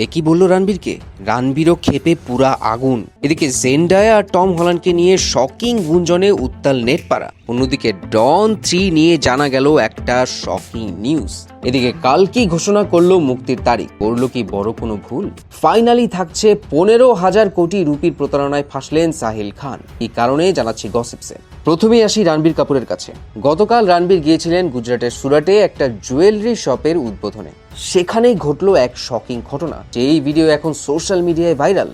একই বলল রণবীরকে, রণবীরও ক্ষেপে পুরা আগুন। এদিকে জেন্ডায়া আর টম হল্যান্ডকে নিয়ে শকিং গুঞ্জনে উত্তাল নেট পাড়া। অন্যদিকে ডন 3 নিয়ে জানা গেল একটা শকিং নিউজ। এদিকে কালকে ঘোষণা করলো মুক্তির তারিখ। করলো কি বড় কোনো ভুল? ফাইনালি থাকছে 15,000 কোটি রুপির প্রতারণায় ফাঁসলেন সাহিল খান। এই কারণে জানাচ্ছি গসিপসে। প্রথমেই আসি রণবীর কাপুরের কাছে। গতকাল রণবীর গিয়েছিলেন গুজরাটের সুরাটে একটা জুয়েলারি শপের উদ্বোধনে। সেখানেই ঘটলো এক শকিং ঘটনা, যেই ভিডিও এখন সোশ্যাল মিডিয়ায় ভাইরাল।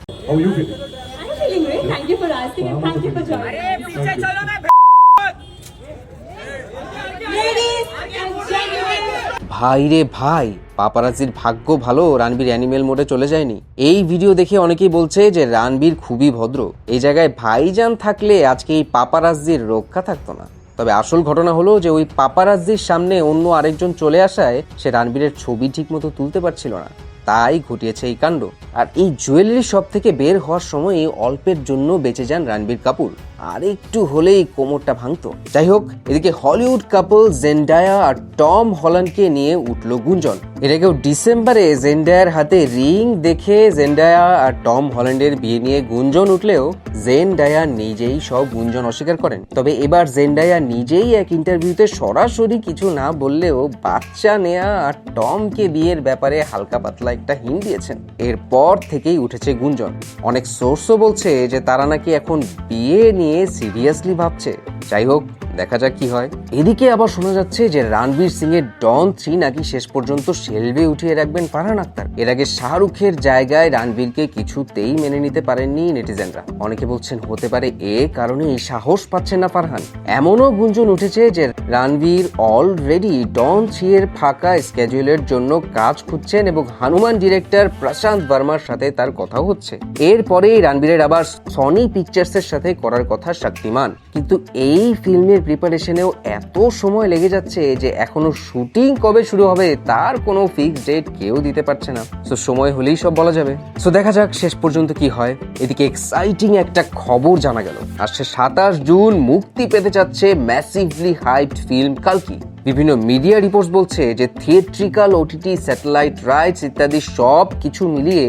ভাই রে ভাই, পাপারাজির ভাগ্য ভালো রণবীর অ্যানিমেল মোডে চলে যায়নি। এই ভিডিও দেখে অনেকেই বলছে যে রণবীর খুবই ভদ্র। এই জায়গায় ভাইজান থাকলে আজকে এই পাপারাজির রক্ষা থাকতো না। তবে আসল ঘটনা হলো যে ওই পাপারাজির সামনে অন্য আরেকজন চলে আসায় সে রণবীরের ছবি ঠিক মতো তুলতে পারছিল না, তাই ঘটিয়েছে এই কাণ্ড। আর এই জুয়েলারি শপ থেকে বের হওয়ার সময় অল্পের জন্য বেঁচে যান রণবীর কাপুর, আর একটু হলেই কোমরটা ভাঙতো। যাই হোক, এদিকে হলিউড কাপল জেন্ডায়া আর টম হল্যান্ডকে নিয়ে উঠলো গুঞ্জন। এর আগেও ডিসেম্বরে জেন্ডায়ার হাতে রিং দেখে জেন্ডায়া আর টম হল্যান্ডের বিয়ে নিয়ে গুঞ্জন উঠলেও জেন্ডায়া নিজেই সব গুঞ্জন অস্বীকার করেন। তবে এবার জেন্ডায়া নিজেই এক ইন্টারভিউতে সরাসরি কিছু না বললেও বাচ্চা নেয়া আর টমকে বিয়ের ব্যাপারে হালকা পাতলা একটা হিন্ট দিয়েছেন। এরপর থেকেই উঠেছে গুঞ্জন। অনেক সোর্সও বলছে যে তারা নাকি এখন বিয়ে নিয়ে সিরিয়াসলি ভাবছে। যাই হোক, দেখা যাক কি হয়। এদিকে আবার শোনা যাচ্ছে যে রণবীর সিং এর ডন 3 নাকি শেষ পর্যন্ত শেলভে উঠিয়ে রাখবেন ফারহান আখতার। এর আগে শাহরুখের জায়গায় রণবীরকে কিছুতেই মেনে নিতে পারেননি নেটিজেনরা। অনেকে বলছেন হতে পারে এ কারণেই সাহস পাচ্ছেন না ফারহান। এমনও গুঞ্জন উঠেছে যে রণবীর অলরেডি ডন 3 এর ফাঁকা স্কেজুলের জন্য কাজ খুঁজছেন এবং হনুমান ডিরেক্টর প্রশান্ত বর্মার সাথে তার কথা হচ্ছে। এরপরেই রণবীরের আবার সনি পিকচার্সের সাথে করার কথা শক্তিমান। কিন্তু এই ফিল্মের প্রিপারেশনেও এত সময় লেগে যাচ্ছে যে এখনো শুটিং কবে শুরু হবে তার কোনো ফিক্সড ডেট কেউ দিতে পারছে না। সো সময় হলেই সব বলা যাবে। সো দেখা যাক শেষ পর্যন্ত কি হয়। এদিকে এক্সাইটিং একটা খবর জানা গেল, আসছে 27 জুন মুক্তি পেতে যাচ্ছে ম্যাসিভলি হাইপড ফিল্ম কালকি। বিভিন্ন মিডিয়া রিপোর্টস বলছে যে থিয়েট্রিক্যাল, ওটিটি, স্যাটেলাইট রাইটস ইত্যাদি সব কিছু মিলিয়ে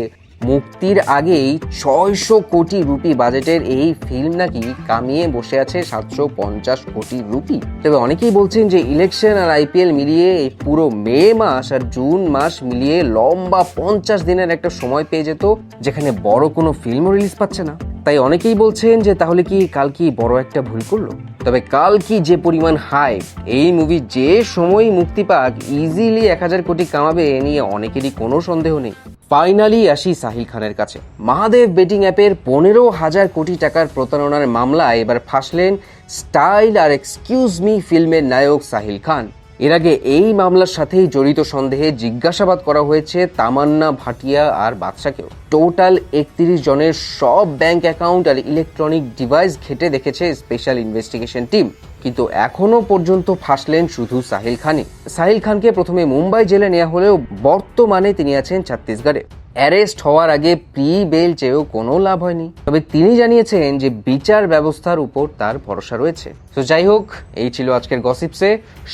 মুক্তির আগেই 600 কোটি রুপি বাজেটের এই ফিল্ম নাকি কামিয়ে বসে আছে 750 কোটি রুপি। তবে অনেকেই বলছেন যে ইলেকশন আর আইপিএল মিলিয়ে এই পুরো মে মাস আর জুন মাস মিলিয়ে লম্বা 50 দিনের একটা সময় পেয়ে যেত, যেখানে বড় কোনো ফিল্মও রিলিজ পাচ্ছে না। তাই অনেকেই বলছেন যে তাহলে কি কালকি বড় একটা ভুল করলো। তবে কালকি যে পরিমাণ হাই, এই মুভি যে সময় মুক্তি পাক ইজিলি 1000 কোটি কামাবে এ নিয়ে অনেকেরই কোনো সন্দেহ নেই। ফাইনালি আসি সাহিল খানের কাছে। মহাদেব বেটিং অ্যাপের 15,000 কোটি টাকার প্রতারণার মামলায় এবার ফাঁসলেন স্টাইল আর এক্সকিউজ মি ফিল্মের নায়ক সাহিল খান। এর আগে এই মামলার সাথেই জড়িত সন্দেহে জিজ্ঞাসাবাদ করা হয়েছে তামান্না ভাটিয়া আর বাদশাকেও। টোটাল 31 জনের সব ব্যাংক অ্যাকাউন্ট আর ইলেকট্রনিক ডিভাইস ঘেটে দেখেছে স্পেশাল ইনভেস্টিগেশন টিম। কিন্তু এখনো পর্যন্ত ফাঁসলেন শুধু সাহিল খানই। সাহিল খানকে প্রথমে মুম্বাই জেলে নেওয়া হলেও বর্তমানে তিনি আছেন ছত্তিশগড়ে। অ্যারেস্ট হওয়ার আগে প্রি বেল চেয়েও কোনো লাভ হয়নি। তবে তিনি জানিয়েছেন যে বিচার ব্যবস্থার উপর তার ভরসা রয়েছে। তো যাই হোক, এই ছিল আজকের গসিপসে।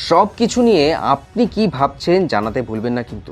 সব কিছু নিয়ে আপনি কি ভাবছেন জানাতে ভুলবেন না কিন্তু।